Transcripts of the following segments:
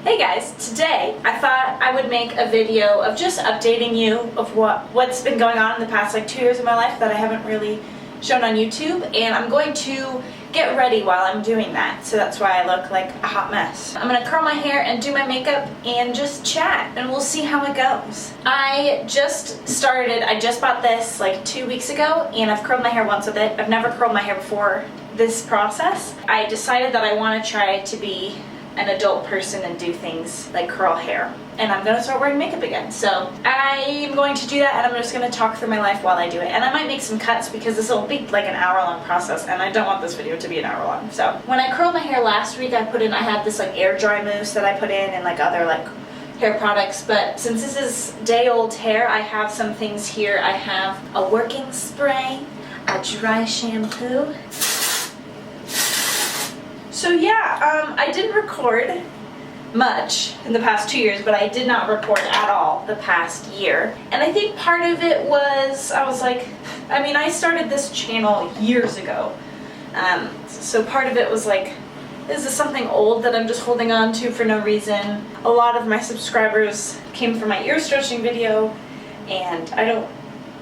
Hey guys, today I thought I would make a video of just updating you of what's been going on in the past 2 years of my life that I haven't really shown on YouTube, and I'm going to get ready while I'm doing that, so that's why I look like a hot mess. I'm gonna curl my hair and do my makeup and just chat, and we'll see how it goes. I just bought this 2 weeks ago, and I've curled my hair once with it. I've never curled my hair before this process. I decided that I want to try to be an adult person and do things like curl hair, and I'm gonna start wearing makeup again. So I'm going to do that, and I'm just gonna talk through my life while I do it, and I might make some cuts because this will be like an hour-long process, and I don't want this video to be an hour long. So when I curled my hair last week, I had this air dry mousse that I put in and other hair products, but since this is day-old hair, I have some things here. I have a working spray, a dry shampoo. So yeah, I didn't record much in the past 2 years, but I did not record at all the past year. And I think part of it was, I started this channel years ago. So part of it was this is something old that I'm just holding on to for no reason. A lot of my subscribers came from my ear stretching video, and I don't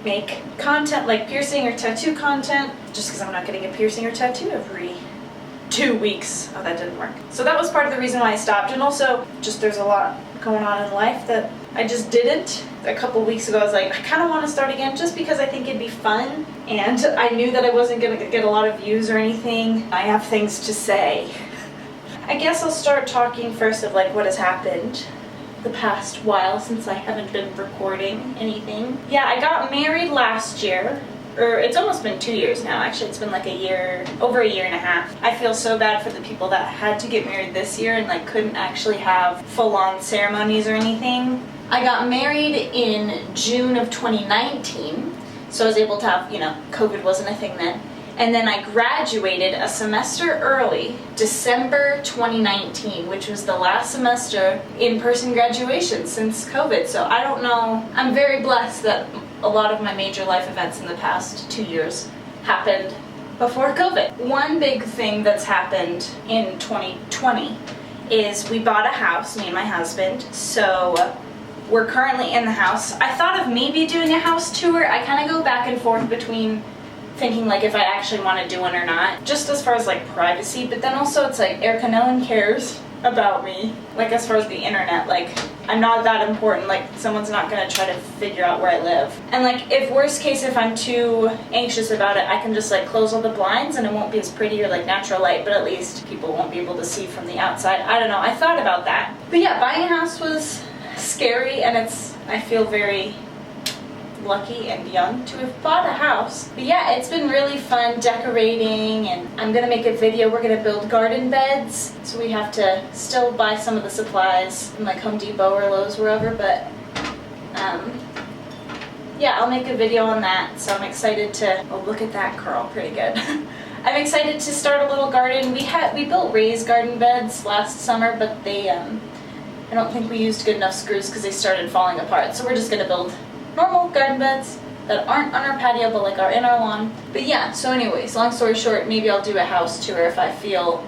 make content like piercing or tattoo content just because I'm not getting a piercing or tattoo every 2 weeks. Oh, that didn't work. So that was part of the reason why I stopped, and also just there's a lot going on in life that I just didn't. A couple weeks ago I was like, I kind of want to start again just because I think it'd be fun, and I knew that I wasn't going to get a lot of views or anything. I have things to say. I guess I'll start talking first of what has happened the past while since I haven't been recording anything. Yeah, I got married last year. Or it's almost been 2 years now. Actually, it's been a year, over a year and a half. I feel so bad for the people that had to get married this year and couldn't actually have full-on ceremonies or anything. I got married in June of 2019, so I was able to have, COVID wasn't a thing then. And then I graduated a semester early, December 2019, which was the last semester in-person graduation since COVID. So I don't know. I'm very blessed that a lot of my major life events in the past 2 years happened before COVID. One big thing that's happened in 2020 is we bought a house, me and my husband, so we're currently in the house. I thought of maybe doing a house tour. I kind of go back and forth between thinking if I actually want to do one or not, just as far as privacy, but then also it's Ericka, no one cares about me, as far as the internet, I'm not that important, someone's not gonna try to figure out where I live. And if worst case, if I'm too anxious about it, I can just close all the blinds and it won't be as pretty or natural light, but at least people won't be able to see from the outside. I don't know, I thought about that. But yeah, buying a house was scary, and I feel very lucky and young to have bought a house. But yeah, it's been really fun decorating, and I'm gonna make a video. We're gonna build garden beds, so we have to still buy some of the supplies from Home Depot or Lowe's, wherever, but yeah, I'll make a video on that. So I'm excited to, oh, look at that curl, pretty good. I'm excited to start a little garden. We built raised garden beds last summer, but they I don't think we used good enough screws because they started falling apart, so we're just gonna build normal garden beds that aren't on our patio but are in our lawn. But yeah, so anyways, long story short, maybe I'll do a house tour if I feel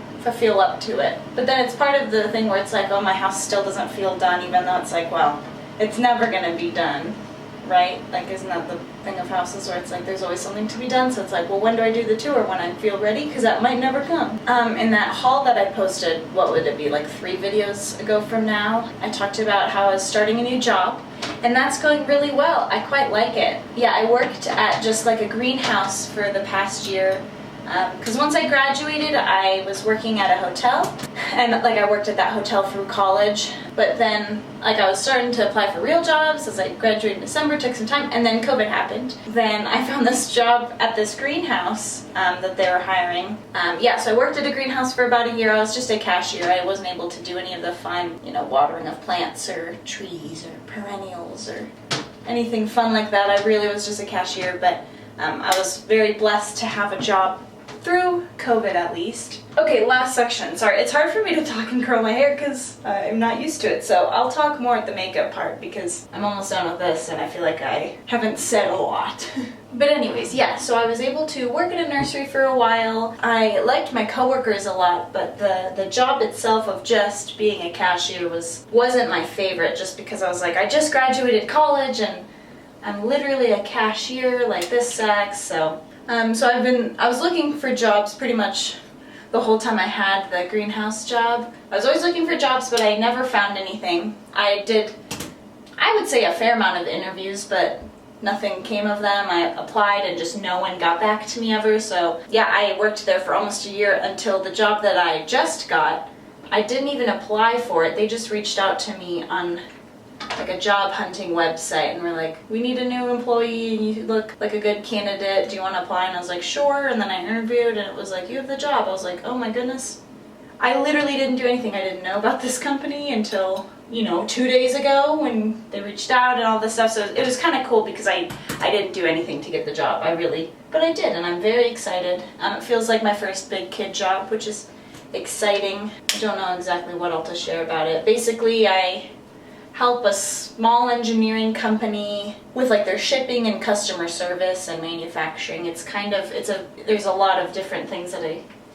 up to it. But then it's part of the thing where it's oh, my house still doesn't feel done, even though it's well, it's never gonna be done, right? Isn't that the thing of houses where it's there's always something to be done? So it's well, when do I do the tour? When I feel ready? Because that might never come. In that haul that I posted, what would it be, 3 videos ago from now, I talked about how I was starting a new job, and that's going really well. I quite like it. Yeah, I worked at just a greenhouse for the past year, because once I graduated, I was working at a hotel, and I worked at that hotel through college, but then I was starting to apply for real jobs as I graduated in December, took some time, and then COVID happened. Then I found this job at this greenhouse that they were hiring. Yeah, so I worked at a greenhouse for about a year. I was just a cashier. I wasn't able to do any of the fun, watering of plants or trees or perennials or anything fun like that. I really was just a cashier, but I was very blessed to have a job through COVID at least. Okay, last section. Sorry, it's hard for me to talk and curl my hair because I'm not used to it. So I'll talk more at the makeup part because I'm almost done with this and I feel like I haven't said a lot. But anyways, yeah, so I was able to work at a nursery for a while. I liked my coworkers a lot, but the job itself of just being a cashier wasn't my favorite, just because I was like, I just graduated college and I'm literally a cashier, like this sucks. So I was looking for jobs pretty much the whole time I had the greenhouse job. I was always looking for jobs, but I never found anything. I would say a fair amount of interviews, but nothing came of them. I applied and just no one got back to me ever. So yeah, I worked there for almost a year until the job that I just got. I didn't even apply for it. They just reached out to me on like a job hunting website and were like, we need a new employee and you look like a good candidate. Do you want to apply? And I was like, sure. And then I interviewed and it was like, you have the job. I was like, oh my goodness. I literally didn't do anything. I didn't know about this company until, 2 days ago when they reached out and all this stuff. So it was kind of cool because I didn't do anything to get the job. But I did, and I'm very excited. It feels like my first big kid job, which is exciting. I don't know exactly what all to share about it. Basically, I help a small engineering company with like their shipping and customer service and manufacturing. There's a lot of different things that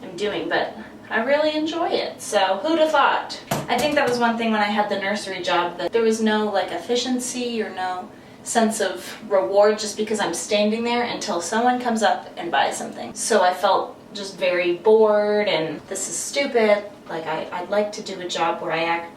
I'm doing, but I really enjoy it. So who'd have thought? I think that was one thing when I had the nursery job, that there was no like efficiency or no sense of reward just because I'm standing there until someone comes up and buys something. So I felt just very bored and this is stupid. Like I'd like to do a job where I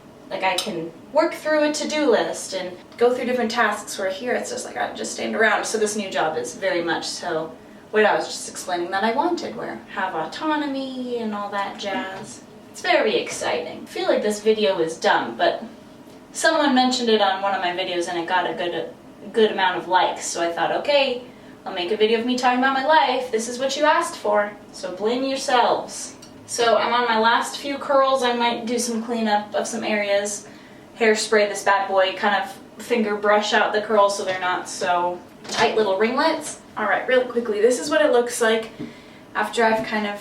can work through a to-do list and go through different tasks, where here it's just like I just stand around. So this new job is very much so what I was just explaining that I wanted, where have autonomy and all that jazz. It's very exciting. I feel like this video is dumb, but someone mentioned it on one of my videos and it got a good amount of likes. So I thought, okay, I'll make a video of me talking about my life. This is what you asked for, so blame yourselves. So I'm on my last few curls. I might do some cleanup of some areas. Hairspray this bad boy, kind of finger brush out the curls so they're not so tight little ringlets. Alright, really quickly, this is what it looks like after I've kind of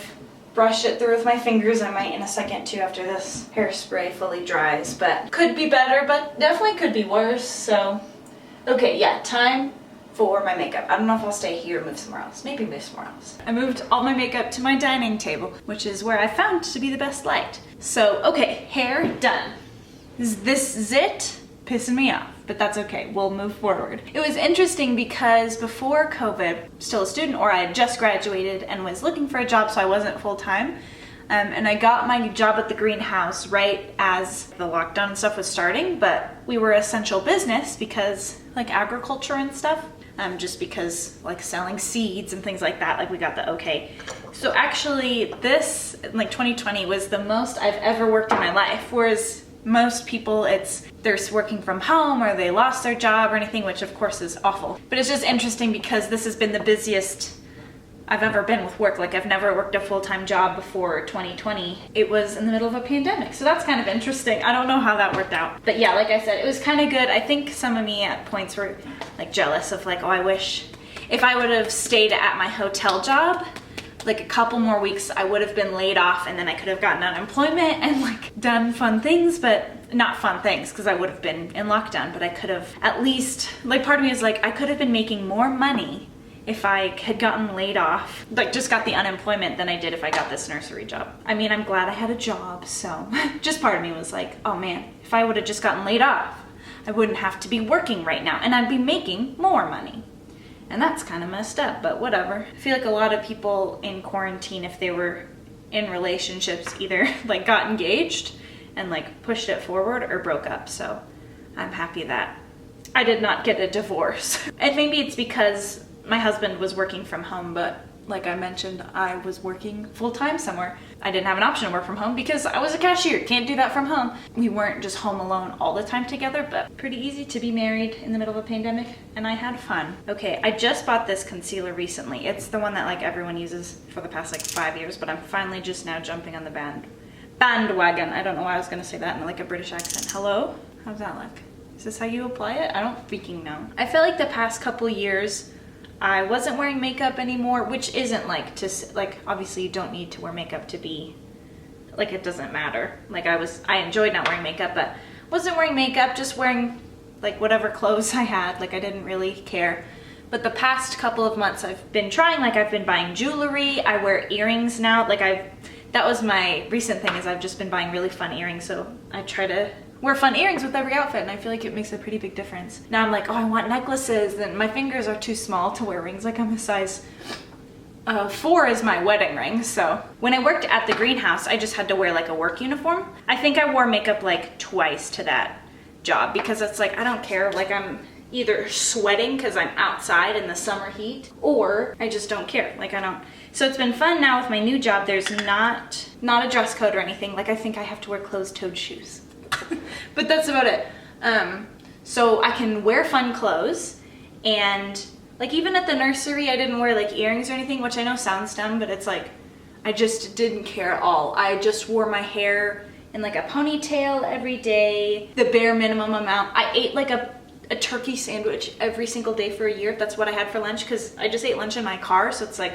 brushed it through with my fingers. I might in a second too after this hairspray fully dries, but could be better, but definitely could be worse. So, okay, yeah, time for my makeup. I don't know if I'll stay here or move somewhere else. Maybe move somewhere else. I moved all my makeup to my dining table, which is where I found to be the best light. So, okay, hair done. This zit pissing me off, but that's okay. We'll move forward. It was interesting because before COVID, still a student, or I had just graduated and was looking for a job, so I wasn't full-time. And I got my job at the greenhouse right as the lockdown and stuff was starting, but we were essential business because like agriculture and stuff, just because like selling seeds and things like that, like we got the okay. So actually this, like 2020 was the most I've ever worked in my life, whereas most people they're working from home or they lost their job or anything, which of course is awful. But it's just interesting because this has been the busiest I've ever been with work. Like I've never worked a full-time job before 2020. It was in the middle of a pandemic, so that's kind of interesting. I don't know how that worked out. But yeah, like I said, it was kind of good. I think some of me at points were like jealous of like, oh, I wish if I would have stayed at my hotel job like a couple more weeks, I would have been laid off and then I could have gotten unemployment and like done fun things, but not fun things because I would have been in lockdown, but I could have at least, like part of me is like, I could have been making more money if I had gotten laid off, like just got the unemployment than I did if I got this nursery job. I mean, I'm glad I had a job, so just part of me was like, oh man, if I would have just gotten laid off, I wouldn't have to be working right now and I'd be making more money. And that's kind of messed up, but whatever. I feel like a lot of people in quarantine, if they were in relationships, either like got engaged and like pushed it forward or broke up. So I'm happy that I did not get a divorce. And maybe it's because my husband was working from home, but like I mentioned, I was working full-time somewhere. I didn't have an option to work from home because I was a cashier. Can't do that from home. We weren't just home alone all the time together, but pretty easy to be married in the middle of a pandemic, and I had fun. Okay, I just bought this concealer recently. It's the one that like everyone uses for the past like 5 years, but I'm finally just now jumping on the bandwagon. I don't know why I was gonna say that in like a British accent. Hello? How's that look? Is this how you apply it? I don't freaking know. I feel like the past couple years I wasn't wearing makeup anymore, which isn't like like obviously you don't need to wear makeup to be like, it doesn't matter. Like I enjoyed not wearing makeup, but wasn't wearing makeup, just wearing like whatever clothes I had. Like I didn't really care. But the past couple of months I've been trying, like I've been buying jewelry. I wear earrings now. Like that was my recent thing, is I've just been buying really fun earrings. So I try to wear fun earrings with every outfit, and I feel like it makes a pretty big difference. Now I'm like, oh, I want necklaces, and my fingers are too small to wear rings. Like I'm a size 4 is my wedding ring. So when I worked at the greenhouse, I just had to wear like a work uniform. I think I wore makeup like twice to that job, because it's like, I don't care. Like I'm either sweating because I'm outside in the summer heat, or I just don't care. Like I don't. So it's been fun now with my new job. There's not a dress code or anything. Like I think I have to wear closed-toed shoes. But that's about it. So I can wear fun clothes, and like even at the nursery, I didn't wear like earrings or anything, which I know sounds dumb, but it's like, I just didn't care at all. I just wore my hair in like a ponytail every day, the bare minimum amount. I ate like a turkey sandwich every single day for a year. That's what I had for lunch, because I just ate lunch in my car. So it's like,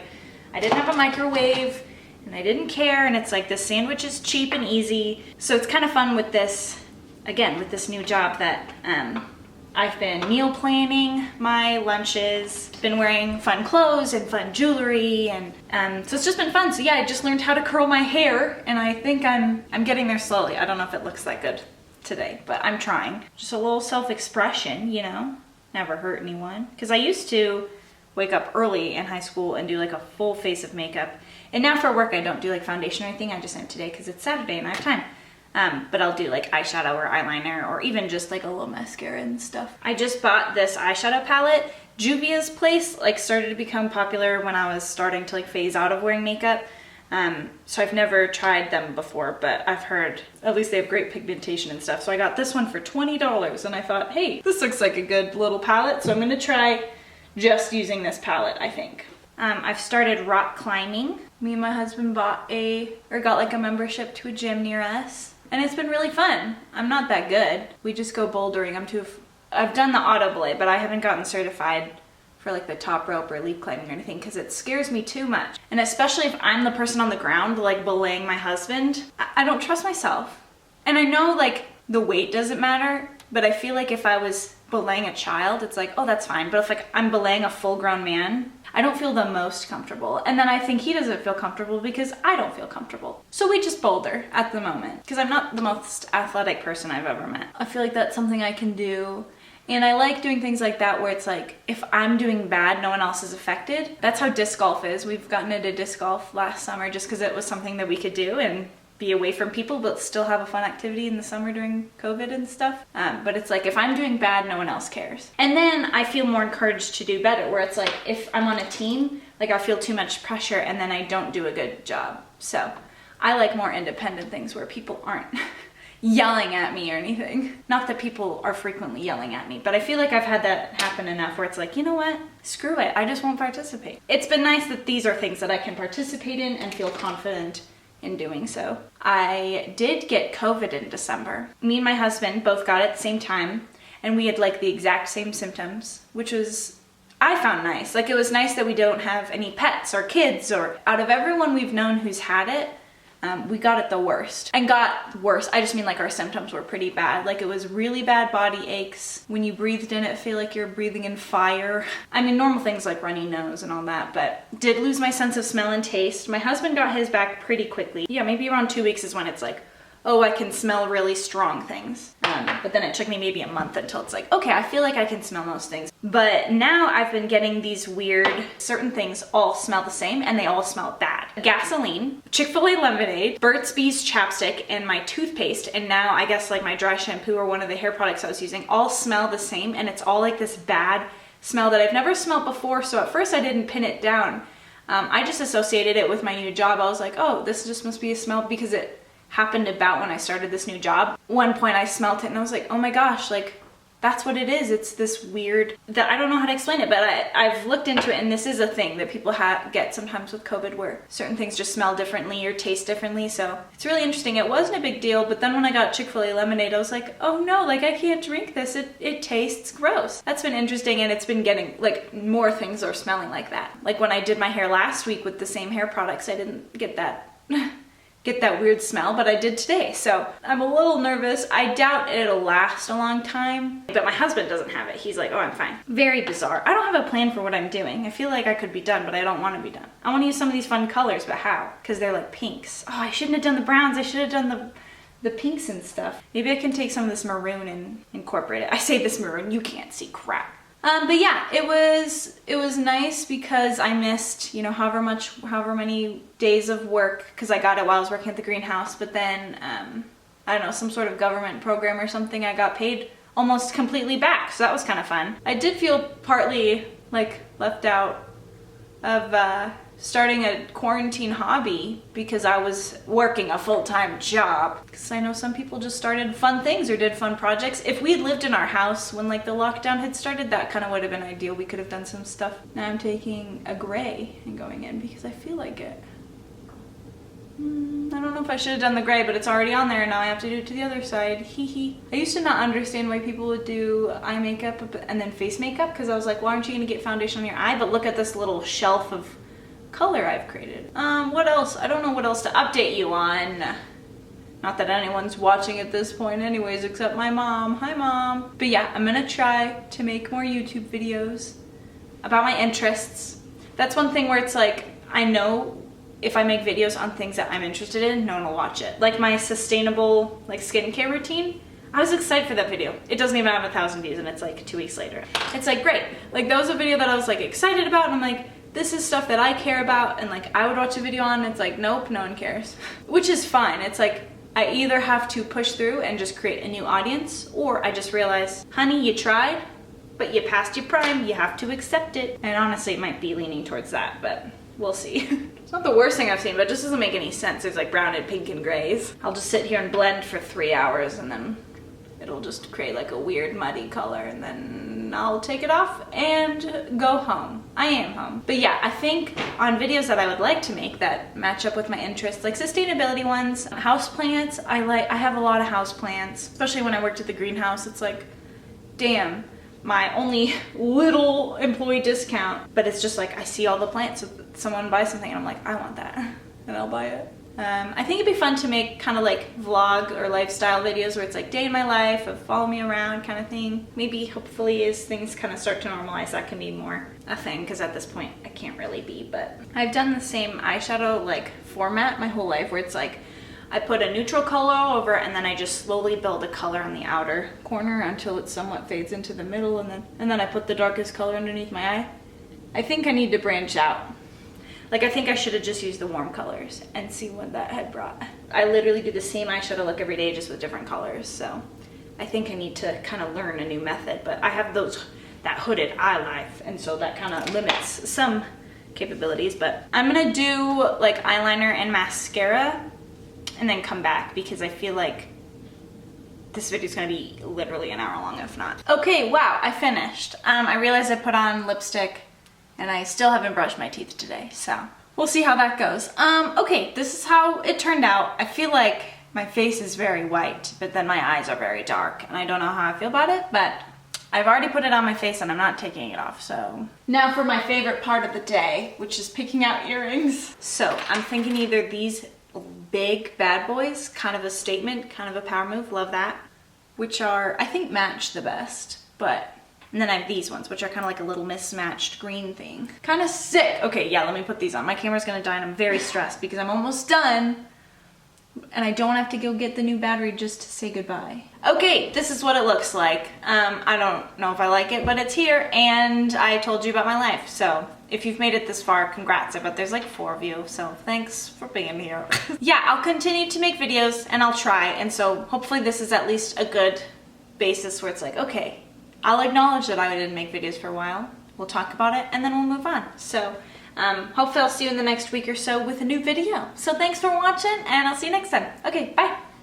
I didn't have a microwave and I didn't care. And it's like, this sandwich is cheap and easy. So it's kind of fun with this, again, with this new job, that I've been meal planning my lunches, been wearing fun clothes and fun jewelry, and so it's just been fun. So yeah, I just learned how to curl my hair, and I think I'm getting there slowly. I don't know if it looks that good today, but I'm trying. Just a little self-expression, you know, never hurt anyone. Because I used to wake up early in high school and do like a full face of makeup, and now for work I don't do like foundation or anything. I just am today because it's Saturday and I have time. But I'll do like eyeshadow or eyeliner, or even just like a little mascara and stuff. I just bought this eyeshadow palette. Juvia's Place like started to become popular when I was starting to like phase out of wearing makeup. So I've never tried them before, but I've heard at least they have great pigmentation and stuff. So I got this one for $20, and I thought, hey, this looks like a good little palette. So I'm gonna try just using this palette, I think. I've started rock climbing. Me and my husband got like a membership to a gym near us. And it's been really fun. I'm not that good. We just go bouldering. I've done the auto belay, but I haven't gotten certified for like the top rope or leap climbing or anything, because it scares me too much. And especially if I'm the person on the ground like belaying my husband, I don't trust myself. And I know like the weight doesn't matter, but I feel like if I was belaying a child, it's like, oh, that's fine. But if like I'm belaying a full grown man, I don't feel the most comfortable. And then I think he doesn't feel comfortable because I don't feel comfortable. So we just boulder at the moment, because I'm not the most athletic person I've ever met. I feel like that's something I can do. And I like doing things like that where it's like, if I'm doing bad, no one else is affected. That's how disc golf is. We've gotten into disc golf last summer just because it was something that we could do and be away from people, but still have a fun activity in the summer during COVID and stuff. But it's like, if I'm doing bad, no one else cares. And then I feel more encouraged to do better, where it's like, if I'm on a team, like I feel too much pressure and then I don't do a good job. So I like more independent things where people aren't yelling at me or anything. Not that people are frequently yelling at me, but I feel like I've had that happen enough where it's like, you know what? Screw it. I just won't participate. It's been nice that these are things that I can participate in and feel confident in doing so. I did get COVID in December. Me and my husband both got it at the same time, and we had like the exact same symptoms, which was, I found nice. Like it was nice that we don't have any pets or kids, or out of everyone we've known who's had it, we got it the worst. And got worse, I just mean like our symptoms were pretty bad. Like it was really bad body aches. When you breathed in it, feel like you're breathing in fire. I mean, normal things like runny nose and all that, but did lose my sense of smell and taste. My husband got his back pretty quickly. Yeah, maybe around 2 weeks is when it's like, oh, I can smell really strong things. But then it took me maybe a month until it's like, okay, I feel like I can smell most things. But now I've been getting these weird, certain things all smell the same and they all smell bad. Gasoline, Chick-fil-A lemonade, Burt's Bees chapstick, and my toothpaste, and now I guess like my dry shampoo or one of the hair products I was using, all smell the same, and it's all like this bad smell that I've never smelled before. So at first I didn't pin it down. I just associated it with my new job. I was like, oh, this just must be a smell, because it happened about when I started this new job. One point I smelled it and I was like, oh my gosh, like that's what it is. It's this weird, that I don't know how to explain it, but I've looked into it, and this is a thing that people get sometimes with COVID, where certain things just smell differently or taste differently. So it's really interesting. It wasn't a big deal, but then when I got Chick-fil-A lemonade, I was like, oh no, like I can't drink this. It tastes gross. That's been interesting, and it's been getting, like, more things are smelling like that. Like when I did my hair last week with the same hair products, I didn't get that weird smell, but I did today. So I'm a little nervous. I doubt it'll last a long time, but my husband doesn't have it. He's like, oh, I'm fine. Very bizarre. I don't have a plan for what I'm doing. I feel like I could be done, but I don't want to be done. I want to use some of these fun colors, but how? Because they're like pinks. Oh, I shouldn't have done the browns. I should have done the pinks and stuff. Maybe I can take some of this maroon and incorporate it. I say this maroon, you can't see crap. But yeah, it was nice because I missed, you know, however many days of work, because I got it while I was working at the greenhouse, but then, I don't know, some sort of government program or something, I got paid almost completely back, so that was kind of fun. I did feel partly, like, left out of, starting a quarantine hobby because I was working a full-time job. Because I know some people just started fun things or did fun projects. If we had lived in our house when like the lockdown had started, that kind of would have been ideal. We could have done some stuff. Now I'm taking a gray and going in because I feel like it. I don't know if I should have done the gray, but it's already on there and now I have to do it to the other side. Hee hee. I used to not understand why people would do eye makeup and then face makeup, because I was like, why aren't you gonna get foundation on your eye? But look at this little shelf of color I've created. What else? I don't know what else to update you on. Not that anyone's watching at this point anyways, except my mom. Hi, Mom. But yeah, I'm gonna try to make more YouTube videos about my interests. That's one thing where it's like, I know if I make videos on things that I'm interested in, no one will watch it. Like my sustainable, like, skincare routine. I was excited for that video. It doesn't even have 1,000 views and it's like 2 weeks later. It's like, great. Like, that was a video that I was like excited about, and I'm like, this is stuff that I care about, and like I would watch a video on, and it's like, nope, no one cares. Which is fine. It's like, I either have to push through and just create a new audience, or I just realize, honey, you tried, but you passed your prime, you have to accept it. And honestly, it might be leaning towards that, but we'll see. It's not the worst thing I've seen, but it just doesn't make any sense. There's like brown and pink and grays. I'll just sit here and blend for 3 hours, and then it'll just create like a weird muddy color, and then I'll take it off and go home. I am home. But yeah, I think on videos that I would like to make that match up with my interests, like sustainability ones, houseplants, I have a lot of houseplants, especially when I worked at the greenhouse. It's like, damn, my only little employee discount, but it's just like, I see all the plants, so someone buys something and I'm like, I want that, and I'll buy it. I think it'd be fun to make kind of like vlog or lifestyle videos where it's like day in my life of follow me around kind of thing. Maybe hopefully as things kind of start to normalize, that can be more a thing, because at this point I can't really be. But I've done the same eyeshadow like format my whole life, where it's like I put a neutral color over and then I just slowly build a color on the outer corner until it somewhat fades into the middle, and then I put the darkest color underneath my eye. I think I need to branch out. Like, I think I should have just used the warm colors and see what that had brought. I literally do the same eyeshadow look every day, just with different colors. So I think I need to kind of learn a new method, but I have that hooded eye life, and so that kind of limits some capabilities. But I'm gonna do like eyeliner and mascara and then come back, because I feel like this video is gonna be literally an hour long, if not. Okay, wow, I finished. I realized I put on lipstick and I still haven't brushed my teeth today, so we'll see how that goes. Okay, this is how it turned out. I feel like my face is very white, but then my eyes are very dark, and I don't know how I feel about it, but I've already put it on my face and I'm not taking it off, so. Now for my favorite part of the day, which is picking out earrings. So I'm thinking either these big bad boys, kind of a statement, kind of a power move, love that, which are, I think, match the best, but. And then I have these ones, which are kind of like a little mismatched green thing. Kind of sick. Okay, yeah, let me put these on. My camera's gonna die and I'm very stressed because I'm almost done. And I don't have to go get the new battery just to say goodbye. Okay, this is what it looks like. I don't know if I like it, but it's here, and I told you about my life. So if you've made it this far, congrats. I bet there's like 4 of you, so thanks for being here. Yeah, I'll continue to make videos and I'll try. And so hopefully this is at least a good basis where it's like, okay, I'll acknowledge that I didn't make videos for a while. We'll talk about it and then we'll move on. So hopefully I'll see you in the next week or so with a new video. So thanks for watching, and I'll see you next time. Okay, bye.